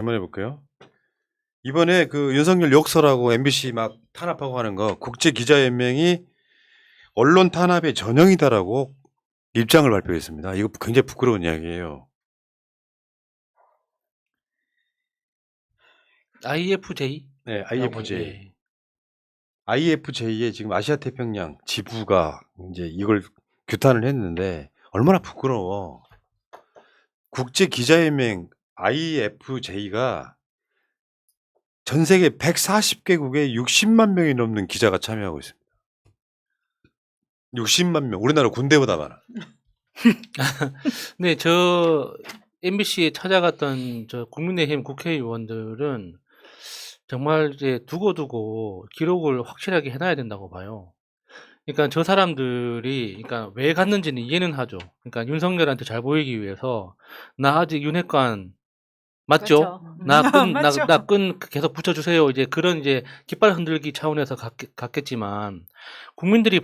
한번 해볼게요. 이번에 그 윤석열 욕설하고 MBC 막 탄압하고 하는 거 국제기자연맹이 언론 탄압의 전형이다라고 입장을 발표했습니다. 이거 굉장히 부끄러운 이야기예요. IFJ? 네, IFJ. 예. IFJ의 지금 아시아 태평양 지부가 이제 이걸 규탄을 했는데 얼마나 부끄러워. 국제기자연맹 IFJ가 전 세계 140개국에 60만 명이 넘는 기자가 참여하고 있습니다. 60만 명. 우리나라 군대보다 많아. 네, 저 MBC에 찾아갔던 저 국민의힘 국회의원들은 정말 이제 두고두고 기록을 확실하게 해놔야 된다고 봐요. 그러니까 저 사람들이 그러니까 왜 갔는지는 이해는 하죠. 그러니까 윤석열한테 잘 보이기 위해서 나 아직 윤핵관 맞죠? 맞죠. 나 끈 계속 붙여주세요. 이제 그런 이제 깃발 흔들기 차원에서 갔겠지만 국민들이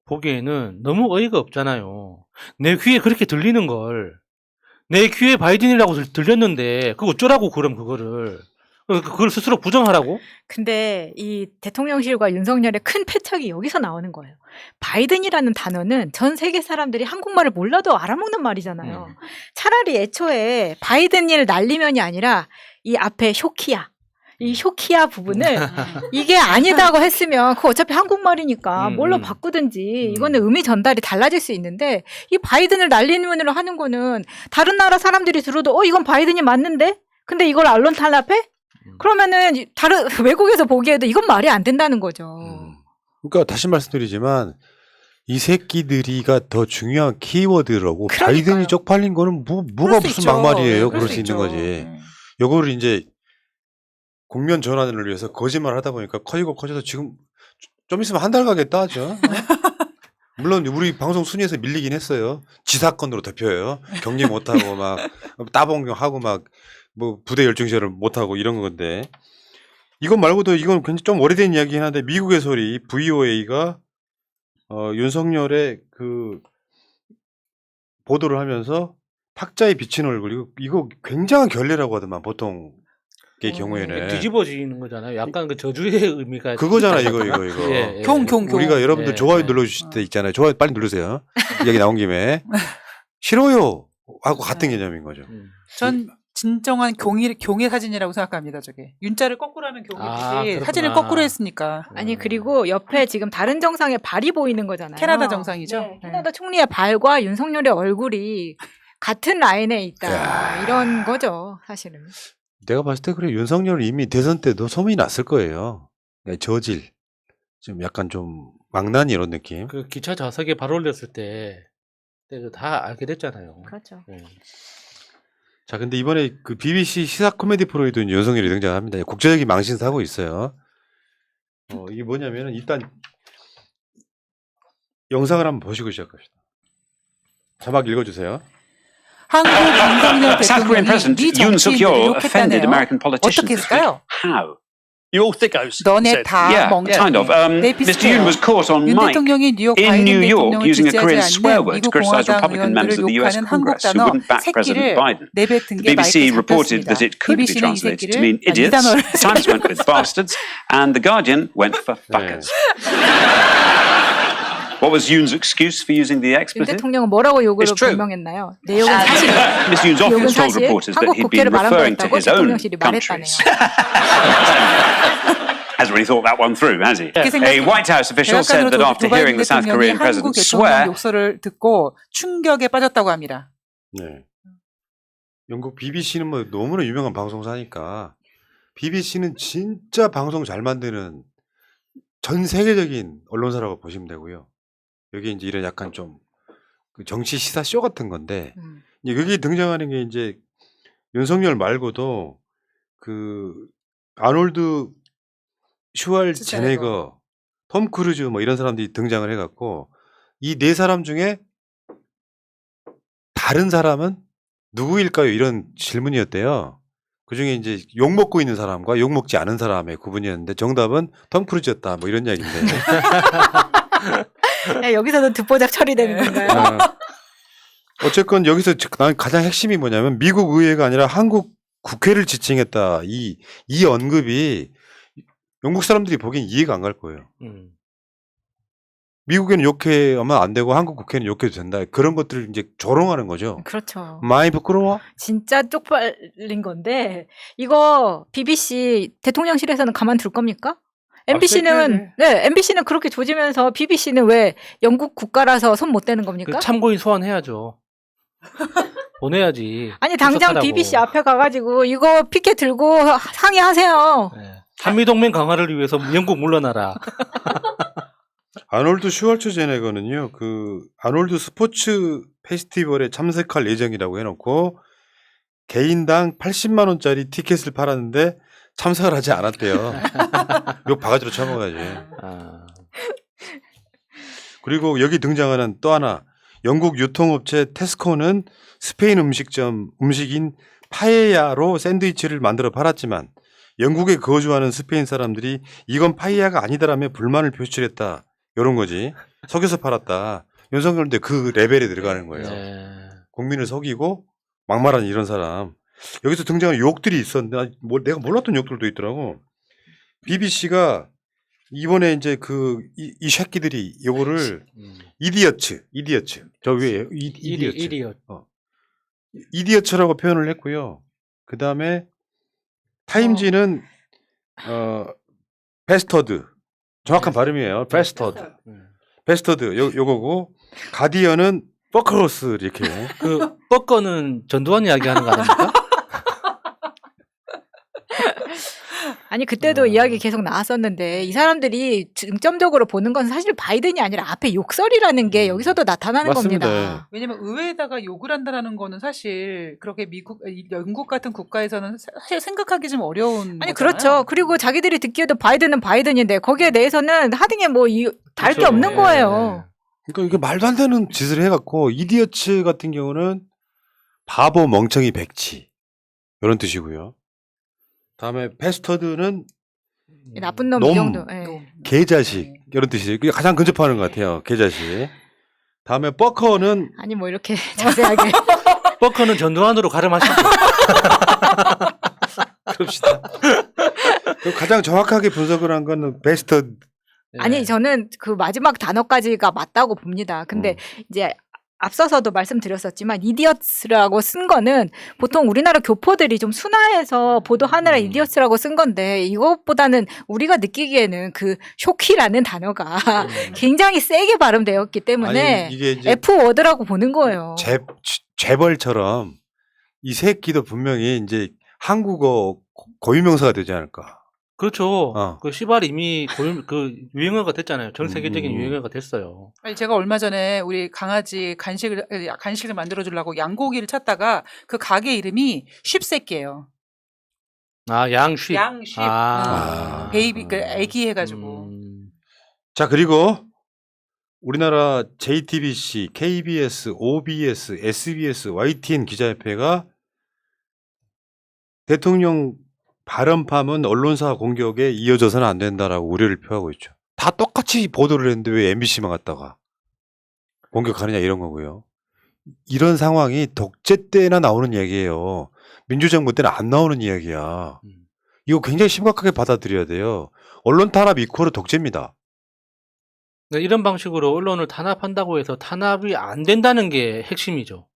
보기에는 너무 어이가 없잖아요. 내 귀에 그렇게 들리는 걸 내 귀에 바이든이라고 들렸는데 그거 어쩌라고 그럼 그거를 그걸 스스로 부정하라고? 근데 이 대통령실과 윤석열의 큰 패착이 여기서 나오는 거예요. 바이든이라는 단어는 전 세계 사람들이 한국말을 몰라도 알아먹는 말이잖아요. 차라리 애초에 바이든을 날리면이 아니라 이 앞에 쇼키야. 이 쇼키야 부분을 이게 아니다고 했으면 그거 어차피 한국말이니까 뭘로 바꾸든지 이거는 의미 전달이 달라질 수 있는데 이 바이든을 날리는으로 하는 거는 다른 나라 사람들이 들어도 이건 바이든이 맞는데? 근데 이걸 언론 탄압해? 그러면은 다른 외국에서 보기에도 이건 말이 안 된다는 거죠. 그러니까 다시 말씀드리지만 이 새끼들이가 더 중요한 키워드라고. 그러니까요. 바이든이 쪽팔린 거는 뭐가 무슨 막말이에요. 그럴 수 있는 거지. 요거를 이제 국면 전환을 위해서 거짓말 하다 보니까 커져서 지금 좀 있으면 한 달 가겠다 하죠. 물론 우리 방송 순위에서 밀리긴 했어요. 지사건으로 덮여요. 경리 못하고 막 따봉경하고 막 뭐 부대 열중시를 못하고 이런 건데, 이건 말고도 이건 굉장히 좀 오래된 이야기긴 한데 미국의 소리 VOA가 윤석열의 그 보도를 하면서 탁자에 비친 얼굴, 이거 굉장한 결례라고 하더만 보통 의 경우에는. 뒤집어지는 거잖아요. 약간 그 저주의 의미가 그거잖아 이거. 예, 예. 경. 우리가 여러분들 예, 좋아요 예. 눌러주실 때 있잖아요. 좋아요 빨리 누르세요. 이야기 나온 김에. 싫어요 하고 같은 개념인 거죠. 전 진정한 경의 사진이라고 생각합니다. 저게 윤자를 거꾸로 하면 경이지 그렇구나. 사진을 거꾸로 했으니까. 아니 그리고 옆에 지금 다른 정상의 발이 보이는 거잖아요. 캐나다 정상이죠. 네, 캐나다 총리의 발과 윤석열의 얼굴이 같은 라인에 있다. 이런 거죠 사실은. 내가 봤을 때 그래, 윤석열은 이미 대선 때도 소문이 났을 거예요. 저질, 좀 약간 좀 망나니 이런 느낌. 그 기차 좌석에 발 올렸을 때 다 알게 됐잖아요. 그렇죠. 예. 자, 근데 이번에 그 BBC 시사 코미디 프로에도 이제 윤석열이 등장합니다. 국제적인 망신을 하고 있어요. 이게 뭐냐면은 일단 영상을 한번 보시고 시작합시다. 자막 읽어주세요. 한국 윤석열 South Korean 대통령이 President 미 Yoon Suk-yeol 정치인들을 offended 욕했다네요. American politicians 어떻게 this week. 했을까요? How? You all thickos. 너네 다 Yeah, kind 멍청해. of. 네, Mr. 비슷해요. Yoon was caught on 윤 mic 대통령이 뉴욕 in 바이든 New York 대통령을 using a Korean 지지하지 swear 않는 word to 미국 criticize 공화당 Republican members 의원들을 of the US 욕하는 한국 Congress who 단어 wouldn't back President 새끼를 Biden. 내뱉은 The 게 BBC 마이크에 reported 잡혔습니다. that it could be BBC는 이 translated to mean 새끼를 이 idiots. 단어를 Times went with bastards, and The Guardian went for fuckers. What was Yoon's excuse for using the 윤 expletive? 대통령은 뭐라고 욕을 It's true. 변명했나요? 내용은 사실. Miss Yoon's 욕은 office told 사실 reporters that 한국 he'd been 국회를 말한 referring to 거였다고 his own 대통령실이 말했다네요. countries. Hasn't really thought that one through, has he? A White House official said that after hearing the South Korean 한국 president 대통령 swear, 욕설을 듣고 충격에 빠졌다고 합니다. 네. 영국 BBC는 뭐 너무나 유명한 방송사니까 BBC는 진짜 방송 잘 만드는 전 세계적인 언론사라고 보시면 되고요. 여기 이제 이런 약간 좀 그 정치 시사 쇼 같은 건데 이제 여기 등장하는 게 이제 윤석열 말고도 그 아놀드 슈왈제네거, 톰 크루즈 뭐 이런 사람들이 등장을 해갖고 이 네 사람 중에 다른 사람은 누구일까요? 이런 질문이었대요. 그 중에 이제 욕 먹고 있는 사람과 욕 먹지 않은 사람의 구분이었는데 정답은 톰 크루즈였다. 뭐 이런 이야기인데. 야, 여기서도 듣보잡 처리되는 건가요? 어쨌건 여기서 난 가장 핵심이 뭐냐면 미국 의회가 아니라 한국 국회를 지칭했다. 이 언급이 영국 사람들이 보기엔 이해가 안 갈 거예요. 미국에는 욕하면 안 되고 한국 국회는 욕해도 된다. 그런 것들을 이제 조롱하는 거죠. 그렇죠. 많이 부끄러워? 진짜 쪽팔린 건데 이거 BBC 대통령실에서는 가만둘 겁니까? MBC는 MBC는 그렇게 조지면서 BBC는 왜 영국 국가라서 손 못 대는 겁니까? 그 참고인 소환해야죠. 보내야지. 아니 당장 출석하라고. BBC 앞에 가가지고 이거 피켓 들고 항의하세요. 네. 한미동맹 강화를 위해서 영국 물러나라. 아놀드 슈왈츠제네거는요, 그 아놀드 스포츠 페스티벌에 참석할 예정이라고 해놓고 개인당 80만 원짜리 티켓을 팔았는데 참석을 하지 않았대요. 욕 바가지로 쳐먹어야지. 그리고 여기 등장하는 또 하나, 영국 유통업체 테스코는 스페인 음식인 파에야로 샌드위치를 만들어 팔았지만 영국에 거주하는 스페인 사람들이 이건 파에야가 아니다라며 불만을 표출했다. 이런 거지. 속여서 팔았다. 윤석열인데 그 레벨에 들어가는 거예요. 네. 국민을 속이고 막말하는 이런 사람. 여기서 등장하는 욕들이 있었는데 내가 몰랐던 욕들도 있더라고. BBC가 이번에 이제 이 새끼들이 요거를 이디어츠. 저 위에 이디어츠. 이디어츠라고 표현을 했고요. 그 다음에 타임지는 베스터드. 정확한 발음이에요. 베스터드 요거고 가디언은 버커로스 이렇게. 그 뻐꺼는 전두환 이야기하는 거 아닙니까? 아니 그때도 이야기 계속 나왔었는데 이 사람들이 중점적으로 보는 건 사실 바이든이 아니라 앞에 욕설이라는 게 여기서도 나타나는 맞습니다. 겁니다. 왜냐면 의회에다가 욕을 한다는 거는 사실 그렇게 영국 같은 국가에서는 사실 생각하기 좀 어려운 아니 거잖아요. 그렇죠. 그리고 자기들이 듣기에도 바이든은 바이든인데 거기에 대해서는 하등에 뭐 다를 게 그렇죠. 없는 거예요. 그러니까 이게 말도 안 되는 짓을 해갖고 이디어츠 같은 경우는 바보 멍청이 백치 이런 뜻이고요. 다음에 베스터드는 나쁜 놈 놈. 이 정도. 예. 개자식 이런 뜻이에요. 그게 가장 근접하는 것 같아요. 개자식. 다음에 버커는 아니 뭐 이렇게 자세하게. 뻐꺼는 전두환으로 가름하시죠. 그럽시다. 그리고 가장 정확하게 분석을 한 거는 베스터드. 아니 저는 그 마지막 단어까지가 맞다고 봅니다. 근데 이제 앞서서도 말씀드렸었지만 이디어츠라고 쓴 거는 보통 우리나라 교포들이 좀 순화해서 보도하느라 이디어츠라고 쓴 건데 이것보다는 우리가 느끼기에는 그 쇼키라는 단어가 굉장히 세게 발음되었기 때문에 아니, 이게 이제 F 워드라고 보는 거예요. 재벌처럼 이 새끼도 분명히 이제 한국어 고유명사가 되지 않을까. 그렇죠. 어. 그 시발 이미 유행어가 됐잖아요. 전 세계적인 유행어가 됐어요. 아니 제가 얼마 전에 우리 강아지 간식을 만들어 주려고 양고기를 찾다가 그 가게 이름이 쉽새끼예요. 아, 양쉽. 양쉽. 아. 베이비 그 애기 해가지고. 자, 그리고 우리나라 JTBC, KBS, OBS, SBS, YTN 기자협회가 대통령 발언팜은 언론사 공격에 이어져서는 안 된다라고 우려를 표하고 있죠. 다 똑같이 보도를 했는데 왜 MBC만 갔다가 공격하느냐 이런 거고요. 이런 상황이 독재 때나 나오는 이야기예요. 민주정부 때는 안 나오는 이야기야. 이거 굉장히 심각하게 받아들여야 돼요. 언론 탄압 이코르 독재입니다. 네, 이런 방식으로 언론을 탄압한다고 해서 탄압이 안 된다는 게 핵심이죠.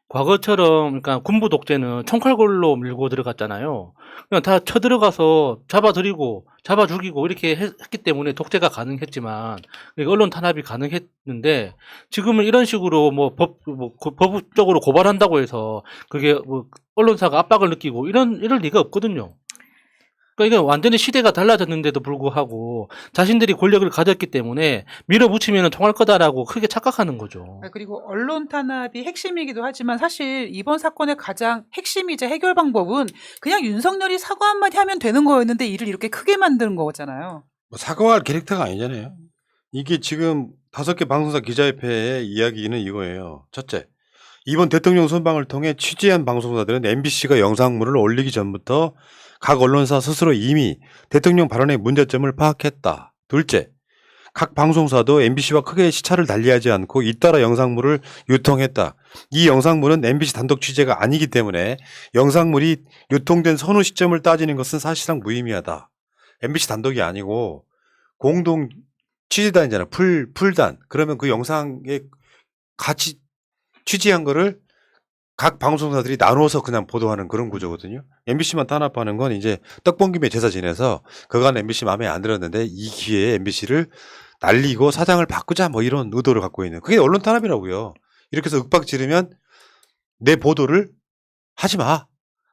과거처럼 그러니까 군부 독재는 총칼골로 밀고 들어갔잖아요. 그냥 다 쳐들어가서 잡아들이고 잡아 죽이고 이렇게 했기 때문에 독재가 가능했지만 언론 탄압이 가능했는데 지금은 이런 식으로 법적으로 고발한다고 해서 그게 뭐 언론사가 압박을 느끼고 이럴 리가 없거든요. 그러니까 이게 완전히 시대가 달라졌는데도 불구하고 자신들이 권력을 가졌기 때문에 밀어붙이면 통할 거다라고 크게 착각하는 거죠. 그리고 언론 탄압이 핵심이기도 하지만 사실 이번 사건의 가장 핵심이자 해결 방법은 그냥 윤석열이 사과 한마디 하면 되는 거였는데 일을 이렇게 크게 만드는 거잖아요. 뭐 사과할 캐릭터가 아니잖아요. 이게 지금 5개 방송사 기자협회의 이야기는 이거예요. 첫째, 이번 대통령 순방을 통해 취재한 방송사들은 MBC가 영상물을 올리기 전부터 각 언론사 스스로 이미 대통령 발언의 문제점을 파악했다. 둘째, 각 방송사도 MBC와 크게 시차를 달리하지 않고 잇따라 영상물을 유통했다. 이 영상물은 MBC 단독 취재가 아니기 때문에 영상물이 유통된 선후 시점을 따지는 것은 사실상 무의미하다. MBC 단독이 아니고 공동 취재단이잖아. 풀단. 그러면 그 영상에 같이 취재한 거를 각 방송사들이 나눠서 그냥 보도하는 그런 구조거든요. MBC만 탄압하는 건 이제 떡봉김에 제사 지내서 그간 MBC 마음에 안 들었는데 이 기회에 MBC를 날리고 사장을 바꾸자 뭐 이런 의도를 갖고 있는. 그게 언론 탄압이라고요. 이렇게 해서 윽박 지르면 내 보도를 하지 마.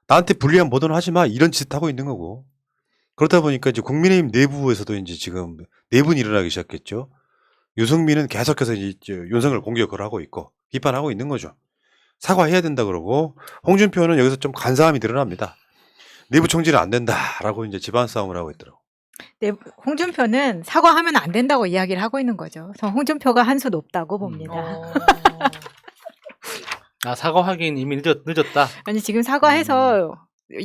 나한테 불리한 보도는 하지 마. 이런 짓 하고 있는 거고. 그렇다 보니까 이제 국민의힘 내부에서도 이제 지금 내분이 일어나기 시작했죠. 유승민은 계속해서 이제 윤석열 공격을 하고 있고 비판하고 있는 거죠. 사과해야 된다 그러고 홍준표는 여기서 좀 간사함이 드러납니다. 내부 총질은 안 된다라고 이제 집안 싸움을 하고 있더라고. 네, 홍준표는 사과하면 안 된다고 이야기를 하고 있는 거죠. 그래서 홍준표가 한 수 높다고 봅니다. 아, 사과하긴 이미 늦었다. 아니 지금 사과해서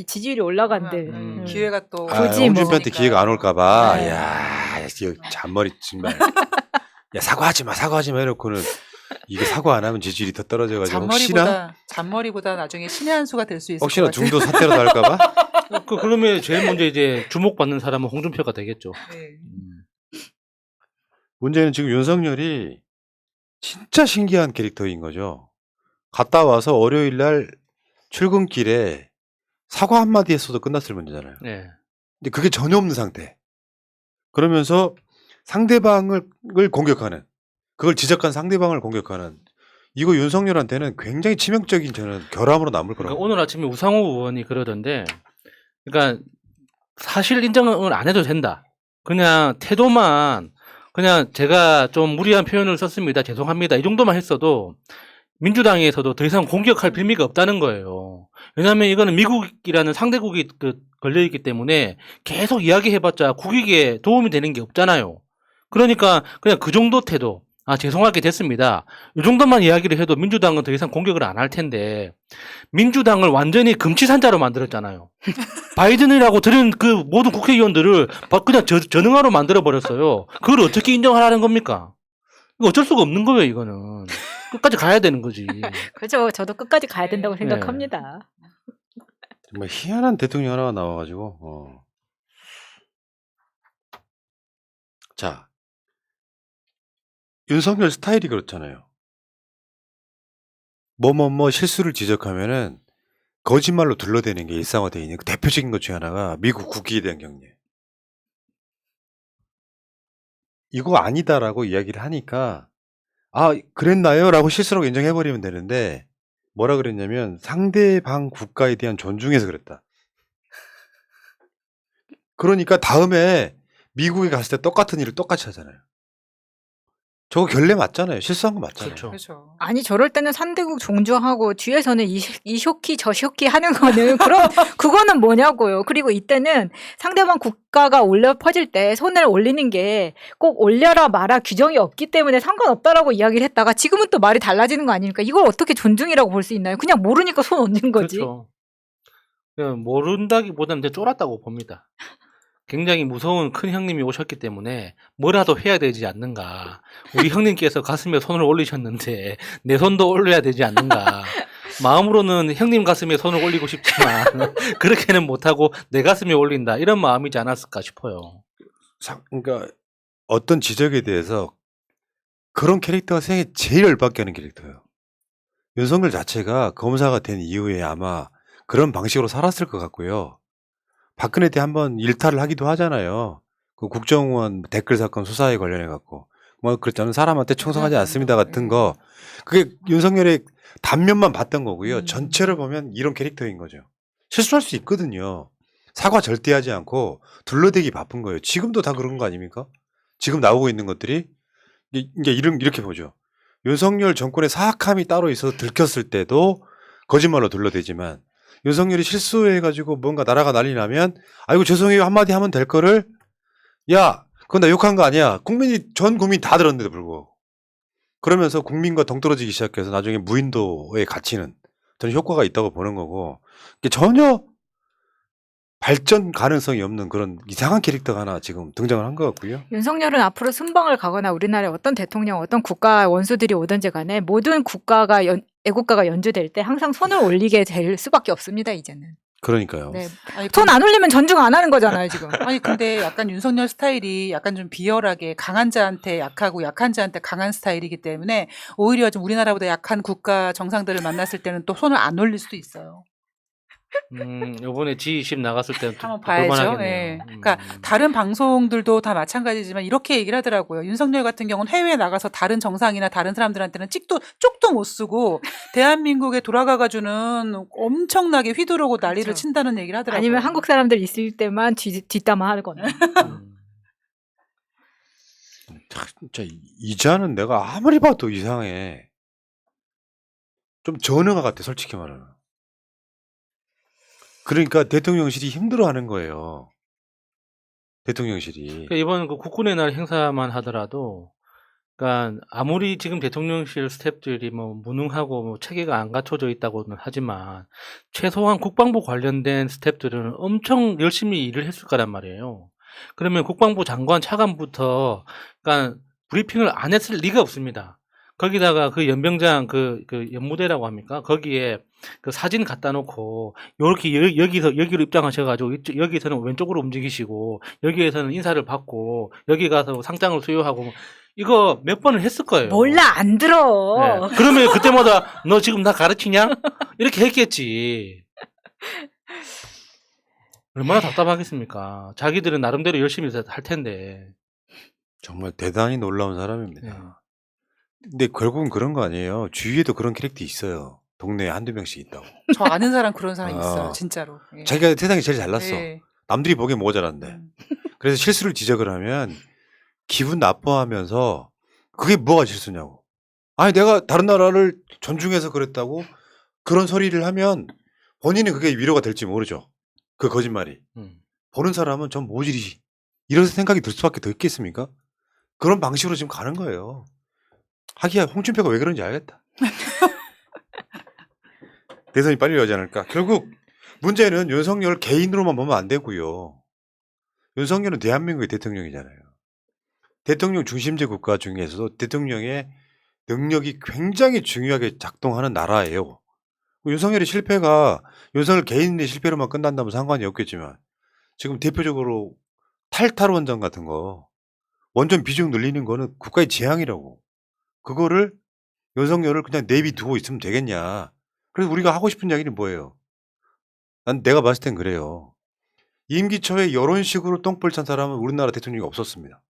지지율이 올라간대. 기회가 또 굳이 홍준표한테 기회가 안 올까봐. 네. 야, 잔머리 정말. 야 사과하지 마 이러고는 이게 사과 안 하면 지지율이 더 떨어져가지고 잔머리보다 나중에 신의 한 수가 될 수 있을 혹시나 것 같아요. 중도 사태로 날까봐. 그러면 제일 먼저 이제 주목받는 사람은 홍준표가 되겠죠. 네. 문제는 지금 윤석열이 진짜 신기한 캐릭터인 거죠. 갔다 와서 월요일 날 출근길에 사과 한마디 했어도 끝났을 문제잖아요. 네. 근데 그게 전혀 없는 상태. 그러면서 상대방을 공격하는, 그걸 지적한 상대방을 공격하는, 이거 윤석열한테는 굉장히 치명적인 저는 결함으로 남을 거라고. 그러니까 오늘 아침에 우상호 의원이 그러던데, 그러니까 사실 인정을 안 해도 된다. 그냥 태도만, 그냥 제가 좀 무리한 표현을 썼습니다. 죄송합니다. 이 정도만 했어도 민주당에서도 더 이상 공격할 빌미가 없다는 거예요. 왜냐하면 이거는 미국이라는 상대국이 걸려있기 때문에 계속 이야기해봤자 국익에 도움이 되는 게 없잖아요. 그러니까 그냥 그 정도 태도, 아 죄송하게 됐습니다. 이 정도만 이야기를 해도 민주당은 더 이상 공격을 안 할 텐데 민주당을 완전히 금치산자로 만들었잖아요. 바이든이라고 들은 그 모든 국회의원들을 그냥 전응화로 만들어버렸어요. 그걸 어떻게 인정하라는 겁니까? 이거 어쩔 수가 없는 거예요, 이거는. 끝까지 가야 되는 거지. 그렇죠. 저도 끝까지 가야 된다고 네. 생각합니다. 정말 희한한 대통령 하나가 나와가지고. 자, 윤석열 스타일이 그렇잖아요. 뭐 실수를 지적하면은 거짓말로 둘러대는 게 일상화되어 있는 그 대표적인 것 중에 하나가 미국 국기에 대한 경례. 이거 아니다라고 이야기를 하니까 아 그랬나요? 라고 실수라고 인정해버리면 되는데 뭐라 그랬냐면 상대방 국가에 대한 존중에서 그랬다. 그러니까 다음에 미국에 갔을 때 똑같은 일을 똑같이 하잖아요. 저거 결례 맞잖아요. 실수한 거 맞잖아요. 그렇죠. 그렇죠. 아니 저럴 때는 상대국 존중하고 뒤에서는 이 쇼키 저 쇼키 하는 거는 그럼 그거는 뭐냐고요. 그리고 이때는 상대방 국가가 올려 퍼질 때 손을 올리는 게 꼭 올려라 마라 규정이 없기 때문에 상관없다라고 이야기를 했다가 지금은 또 말이 달라지는 거 아닙니까? 이걸 어떻게 존중이라고 볼 수 있나요? 그냥 모르니까 손 얹는 거지. 그렇죠. 그냥 모른다기보다는 이제 쫄았다고 봅니다. 굉장히 무서운 큰 형님이 오셨기 때문에 뭐라도 해야 되지 않는가. 우리 형님께서 가슴에 손을 올리셨는데 내 손도 올려야 되지 않는가. 마음으로는 형님 가슴에 손을 올리고 싶지만 그렇게는 못하고 내 가슴에 올린다. 이런 마음이지 않았을까 싶어요. 그러니까 어떤 지적에 대해서 그런 캐릭터가 세상에 제일 열받게 하는 캐릭터예요. 윤석열 자체가 검사가 된 이후에 아마 그런 방식으로 살았을 것 같고요. 박근혜 때 한번 일탈을 하기도 하잖아요. 그 국정원 댓글 사건 수사에 관련해 갖고 뭐 그랬잖아요. 사람한테 충성하지 않습니다 같은 거. 그게 윤석열의 단면만 봤던 거고요. 전체를 보면 이런 캐릭터인 거죠. 실수할 수 있거든요. 사과 절대 하지 않고 둘러대기 바쁜 거예요. 지금도 다 그런 거 아닙니까? 지금 나오고 있는 것들이 이제 이렇게 보죠. 윤석열 정권의 사악함이 따로 있어서 들켰을 때도 거짓말로 둘러대지만 윤석열이 실수해가지고 뭔가 나라가 난리 나면 아이고 죄송해요 한마디 하면 될 거를 야 그건 나 욕한 거 아니야. 전 국민 다 들었는데도 불구하고 그러면서 국민과 동떨어지기 시작해서 나중에 무인도에 갇히는 저는 효과가 있다고 보는 거고 이게 전혀 발전 가능성이 없는 그런 이상한 캐릭터가 하나 지금 등장을 한 것 같고요. 윤석열은 앞으로 순방을 가거나 우리나라에 어떤 대통령, 어떤 국가 원수들이 오든지 간에 모든 국가가 애국가가 연주될 때 항상 손을 올리게 될 수밖에 없습니다. 이제는. 그러니까요. 네. 아니, 손 안 올리면 전중 안 하는 거잖아요, 지금. 아니 근데 약간 윤석열 스타일이 약간 좀 비열하게 강한 자한테 약하고 약한 자한테 강한 스타일이기 때문에 오히려 좀 우리나라보다 약한 국가 정상들을 만났을 때는 또 손을 안 올릴 수도 있어요. 요번에 G20 나갔을 때는 한번 봐야죠. 예. 그러니까 다른 방송들도 다 마찬가지지만 이렇게 얘기를 하더라고요. 윤석열 같은 경우는 해외에 나가서 다른 정상이나 다른 사람들한테는 쪽도 못 쓰고 대한민국에 돌아가가지고는 엄청나게 휘두르고 난리를 그렇죠. 친다는 얘기를 하더라고요. 아니면 한국 사람들 있을 때만 뒷담화 하거나. 진짜 이자는 내가 아무리 봐도 이상해. 좀 전능화 같아, 솔직히 말하면. 그러니까 대통령실이 힘들어하는 거예요. 대통령실이. 그러니까 이번 그 국군의 날 행사만 하더라도, 그러니까 아무리 지금 대통령실 스태프들이 뭐 무능하고 뭐 체계가 안 갖춰져 있다고는 하지만 최소한 국방부 관련된 스태프들은 엄청 열심히 일을 했을 거란 말이에요. 그러면 국방부 장관 차관부터 그러니까 브리핑을 안 했을 리가 없습니다. 거기다가 그 연병장 그 연무대라고 합니까? 거기에 그 사진 갖다 놓고 요렇게 여기로 입장하셔가지고 여기서는 왼쪽으로 움직이시고 여기에서는 인사를 받고 여기 가서 상장을 수여하고 이거 몇 번을 했을 거예요. 몰라, 안 들어. 네. 그러면 그때마다 너 지금 나 가르치냐? 이렇게 했겠지. 얼마나 답답하겠습니까? 자기들은 나름대로 열심히 할 텐데. 정말 대단히 놀라운 사람입니다. 네. 근데 결국은 그런 거 아니에요. 주위에도 그런 캐릭터 있어요. 동네에 한두 명씩 있다고. 저 아는 사람 그런 사람 아. 있어요. 진짜로. 예. 자기가 세상에 제일 잘났어. 예. 남들이 보기엔 모자란데. 그래서 실수를 지적을 하면 기분 나빠하면서 그게 뭐가 실수냐고. 아니 내가 다른 나라를 존중해서 그랬다고 그런 소리를 하면 본인이 그게 위로가 될지 모르죠. 그 거짓말이. 보는 사람은 전 모질이지. 이런 생각이 들 수밖에 더 있겠습니까? 그런 방식으로 지금 가는 거예요. 하기야 홍준표가 왜 그런지 알겠다. 대선이 빨리 오지 않을까. 결국 문제는 윤석열 개인으로만 보면 안 되고요. 윤석열은 대한민국의 대통령이잖아요. 대통령 중심제 국가 중에서도 대통령의 능력이 굉장히 중요하게 작동하는 나라예요. 윤석열의 실패가 윤석열 개인의 실패로만 끝난다면 상관이 없겠지만 지금 대표적으로 탈탈 원전 같은 거 원전 비중 늘리는 거는 국가의 재앙이라고. 그거를 윤석열을 그냥 내비두고 있으면 되겠냐. 그래서 우리가 하고 싶은 이야기는 뭐예요? 내가 봤을 땐 그래요. 임기 초에 이런 식으로 똥볼 찬 사람은 우리나라 대통령이 없었습니다.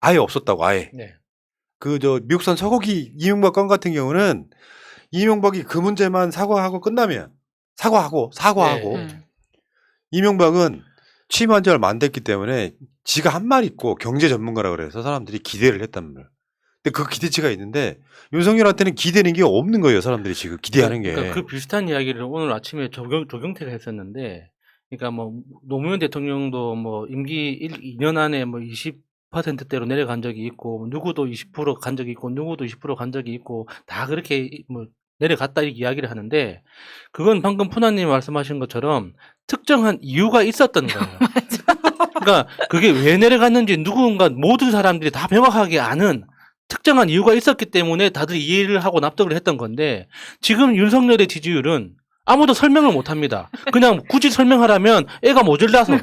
아예 없었다고, 아예. 네. 미국산 소고기 이명박 건 같은 경우는 이명박이 그 문제만 사과하고 끝나면 사과하고 네. 이명박은 취임한 지 얼마 안 됐기 때문에 지가 한 말 있고 경제 전문가라 그래서 사람들이 기대를 했단 말이에요. 근데 그 기대치가 있는데 윤석열한테는 기대는 게 없는 거예요. 사람들이 지금 기대하는 게. 그러니까 그 비슷한 이야기를 오늘 아침에 조경태가 했었는데, 그러니까 뭐 노무현 대통령도 뭐 임기 2년 안에 뭐 20%대로 내려간 적이 있고, 누구도 20% 간 적이 있고, 누구도 20% 간 적이 있고, 다 그렇게 뭐 내려갔다 이렇게 이야기를 하는데, 그건 방금 푸나님 말씀하신 것처럼 특정한 이유가 있었던 거예요. 그러니까 그게 왜 내려갔는지 누군가 모든 사람들이 다 명확하게 아는 특정한 이유가 있었기 때문에 다들 이해를 하고 납득을 했던 건데, 지금 윤석열의 지지율은 아무도 설명을 못 합니다. 그냥 굳이 설명하라면 애가 모자라서.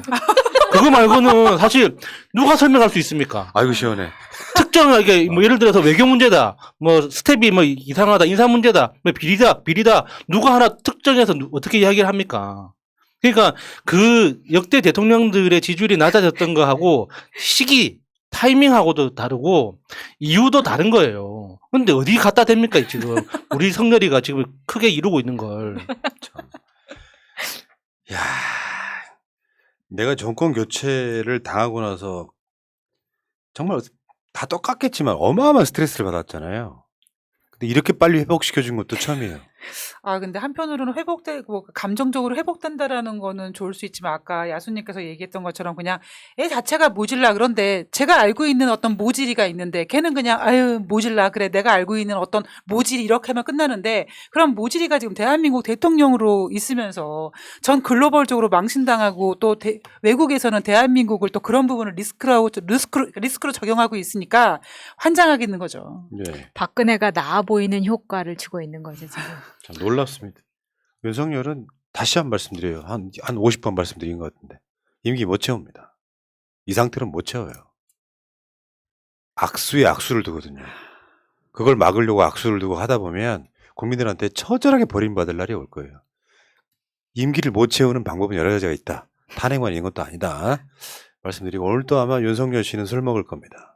그거 말고는 사실 누가 설명할 수 있습니까? 아이고 시원해. 특정하게 뭐 예를 들어서 외교 문제다, 뭐 스텝이 뭐 이상하다, 인사 문제다, 뭐 비리다 누가 하나 특정해서 어떻게 이야기를 합니까? 그러니까 그 역대 대통령들의 지지율이 낮아졌던 거하고 시기 타이밍하고도 다르고 이유도 다른 거예요. 근데 어디 갖다 댑니까 지금 우리 성렬이가 지금 크게 이루고 있는 걸. 야, 내가 정권 교체를 당하고 나서 정말 다 똑같겠지만 어마어마한 스트레스를 받았잖아요. 근데 이렇게 빨리 회복시켜준 것도 처음이에요. 근데 한편으로는 회복되고 감정적으로 회복된다라는 거는 좋을 수 있지만 아까 야수님께서 얘기했던 것처럼 그냥 애 자체가 모질라 그런데 제가 알고 있는 어떤 모질이가 있는데 걔는 그냥 아유 모질라 그래 내가 알고 있는 어떤 모질이 이렇게 하면 끝나는데 그럼 모질이가 지금 대한민국 대통령으로 있으면서 전 글로벌적으로 망신당하고 또 외국에서는 대한민국을 또 그런 부분을 리스크로 적용하고 있으니까 환장하겠는 거죠. 네. 박근혜가 나아 보이는 효과를 주고 있는 거죠 지금. 참 놀랍습니다. 윤석열은 다시 한 말씀드려요. 한 50번 말씀드린 것 같은데 임기 못 채웁니다. 이 상태로는 못 채워요. 악수에 악수를 두거든요. 그걸 막으려고 악수를 두고 하다 보면 국민들한테 처절하게 버림받을 날이 올 거예요. 임기를 못 채우는 방법은 여러 가지가 있다. 탄핵만 있는 것도 아니다. 말씀드리고 오늘 또 아마 윤석열 씨는 술 먹을 겁니다.